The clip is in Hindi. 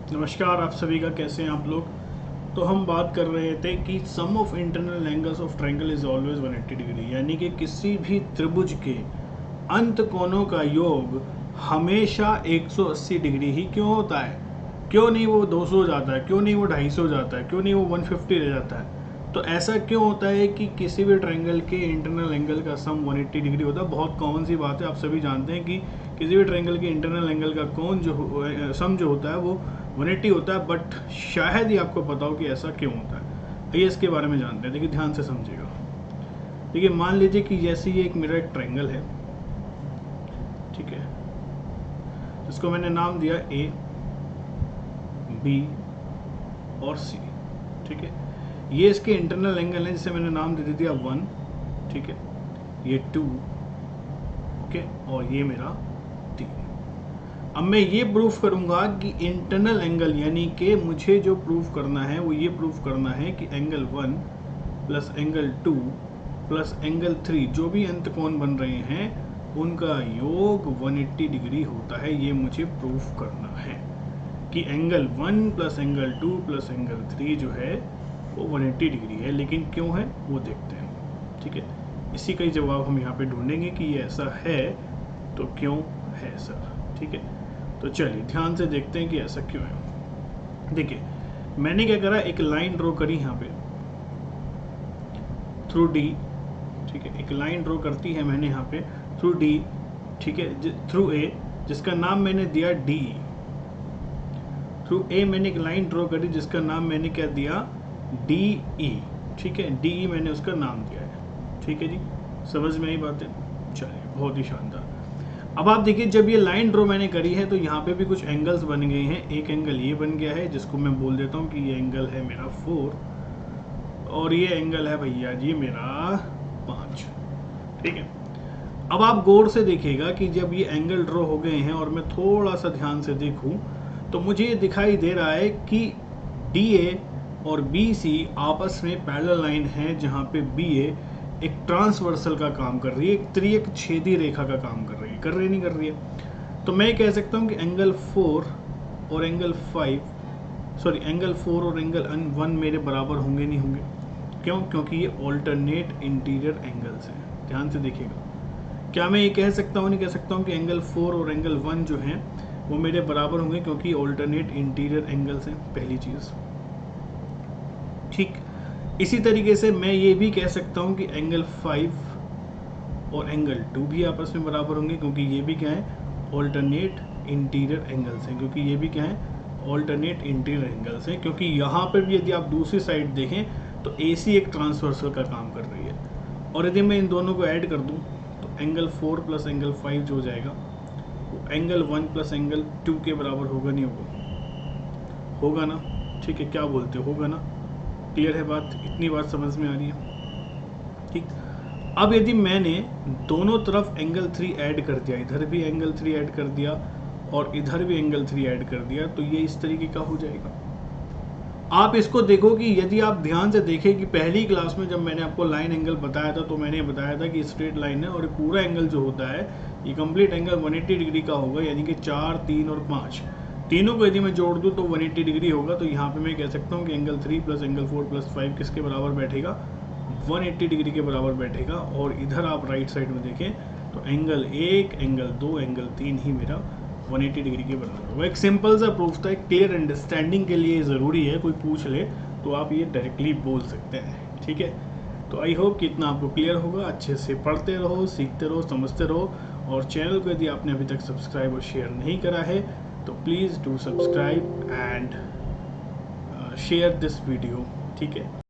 नमस्कार, आप सभी का कैसे हैं आप लोग। तो हम बात कर रहे थे कि sum of internal angles of triangle is always 180 degree, यानी कि किसी भी त्रिभुज के अंत कोणों का योग हमेशा 180 डिग्री ही क्यों होता है। क्यों नहीं वो 200 हो जाता है, क्यों नहीं वो 250 हो जाता है, क्यों नहीं वो 150 रह जाता है। तो ऐसा क्यों होता है कि किसी भी ट्रायंगल के इंटरनल एंगल का सम 180 डिग्री होता है। बहुत कॉमन सी बात है, आप सभी जानते हैं कि किसी भी ट्रायंगल के इंटरनल एंगल का कोण जो सम जो होता है वो 180 होता है। बट शायद ही आपको पता हो कि ऐसा क्यों होता है। आइए इसके बारे में जानते हैं। देखिए ध्यान से समझिएगा। देखिए मान लीजिए कि जैसे ये एक मेरा एक ट्रायंगल है, ठीक है, जिसको मैंने नाम दिया ए, बी और सी। ठीक है, ये इसके इंटरनल एंगल है जिसे मैंने नाम दे दिया 1, ठीक है, ये 2, ओके, और ये मेरा 3। अब मैं ये प्रूफ करूंगा कि इंटरनल एंगल, यानी कि मुझे जो प्रूफ करना है वो ये प्रूफ करना है कि angle 1 plus angle 2 plus angle 3 जो भी अंत कोण बन रहे हैं उनका योग 180 डिग्री होता है। ये मुझे प्रूफ करना है कि angle 1 plus angle 2 plus angle 3 जो है वो 180 डिग्री है। लेकिन क्यों है वो देखते हैं। ठीक है, इसी का ही जवाब हम यहाँ पे ढूंढेंगे कि ये ऐसा है तो क्यों है सर। ठीक है, तो चलिए ध्यान से देखते हैं कि ऐसा क्यों है। देखिए मैंने क्या करा, एक लाइन ड्रॉ करी यहाँ पे थ्रू डी। ठीक है, एक लाइन ड्रॉ करती है मैंने यहाँ पे थ्रू डी, ठीक है, थ्रू ए, जिसका नाम मैंने दिया डी। थ्रू ए मैंने एक लाइन ड्रॉ करी जिसका नाम मैंने क्या दिया, डी ई। ठीक है, डी ई मैंने उसका नाम दिया है। ठीक है जी, समझ में आई बात है। चलिए बहुत ही शानदार। अब आप देखिए जब ये लाइन ड्रॉ मैंने करी है तो यहाँ पे भी कुछ एंगल्स बन गए हैं। एक एंगल ये बन गया है जिसको मैं बोल देता हूँ कि ये एंगल है मेरा 4 और ये एंगल है भैया जी मेरा 5। ठीक है, अब आप गौर से देखिएगा कि जब ये एंगल ड्रॉ हो गए हैं और मैं थोड़ा सा ध्यान से देखूं तो मुझे ये दिखाई दे रहा है कि डी ए और बी सी आपस में पैरेलल लाइन है, जहाँ पे बी ए एक ट्रांसवर्सल का काम कर रही है, एक त्रियक छेदी रेखा का काम कर रही है। कर रही नहीं कर रही है। तो मैं कह सकता हूँ कि एंगल 4 और एंगल 5, सॉरी एंगल 4 और एंगल 1 मेरे बराबर होंगे नहीं होंगे। क्यों? क्योंकि ये ऑल्टरनेट इंटीरियर एंगल्स हैं। ध्यान से देखिएगा, क्या मैं ये कह सकता हूँ, नहीं कह सकता हूँ कि एंगल 4 और एंगल 1 जो हैं वो मेरे बराबर होंगे क्योंकि ऑल्टरनेट इंटीरियर एंगल्स हैं, पहली चीज़। ठीक, इसी तरीके से मैं ये भी कह सकता हूँ कि एंगल 5 और एंगल 2 भी आपस में बराबर होंगे क्योंकि ये भी क्या है, ऑल्टरनेट इंटीरियर एंगल्स हैं। क्योंकि ये भी क्या है, ऑल्टरनेट इंटीरियर एंगल्स हैं। क्योंकि यहाँ पर भी यदि आप दूसरी साइड देखें तो AC एक ट्रांसवर्सल का काम कर रही है। और यदि मैं इन दोनों को ऐड कर दूँ तो एंगल 4 प्लस एंगल 5 जो हो जाएगा वो एंगल 1 प्लस एंगल 2 के बराबर होगा नहीं होगा? होगा ना। ठीक है, क्या बोलते हो, होगा ना। क्लियर है बात, इतनी बात समझ में आ रही है। ठीक, अब यदि मैंने दोनों तरफ एंगल 3 ऐड कर दिया, इधर भी एंगल 3 ऐड कर दिया और इधर भी एंगल 3 ऐड कर दिया तो ये इस तरीके का हो जाएगा। आप इसको देखो कि यदि आप ध्यान से देखें कि पहली क्लास में जब मैंने आपको लाइन एंगल बताया था तो मैंने बताया था कि स्ट्रेट लाइन है और पूरा एंगल जो होता है ये कंप्लीट एंगल 180 डिग्री का होगा, यानी कि 4, 3 और 5 तीनों को यदि मैं जोड़ दूं तो 180 डिग्री होगा। तो यहाँ पे मैं कह सकता हूँ कि एंगल 3 प्लस एंगल 4 प्लस 5 किसके बराबर बैठेगा, 180 डिग्री के बराबर बैठेगा। और इधर आप राइट साइड में देखें तो एंगल 1, एंगल 2, एंगल 3 ही मेरा 180 डिग्री के बराबर होगा। एक सिंपल सा प्रूफ था, एक क्लियर अंडरस्टैंडिंग के लिए ज़रूरी है, कोई पूछ ले तो आप ये डायरेक्टली बोल सकते हैं। ठीक है, तो आई होप कि इतना आपको क्लियर होगा। अच्छे से पढ़ते रहो, सीखते रहो, समझते रहो। और चैनल को यदि आपने अभी तक सब्सक्राइब और शेयर नहीं करा है तो please do subscribe and share this video. ठीक है।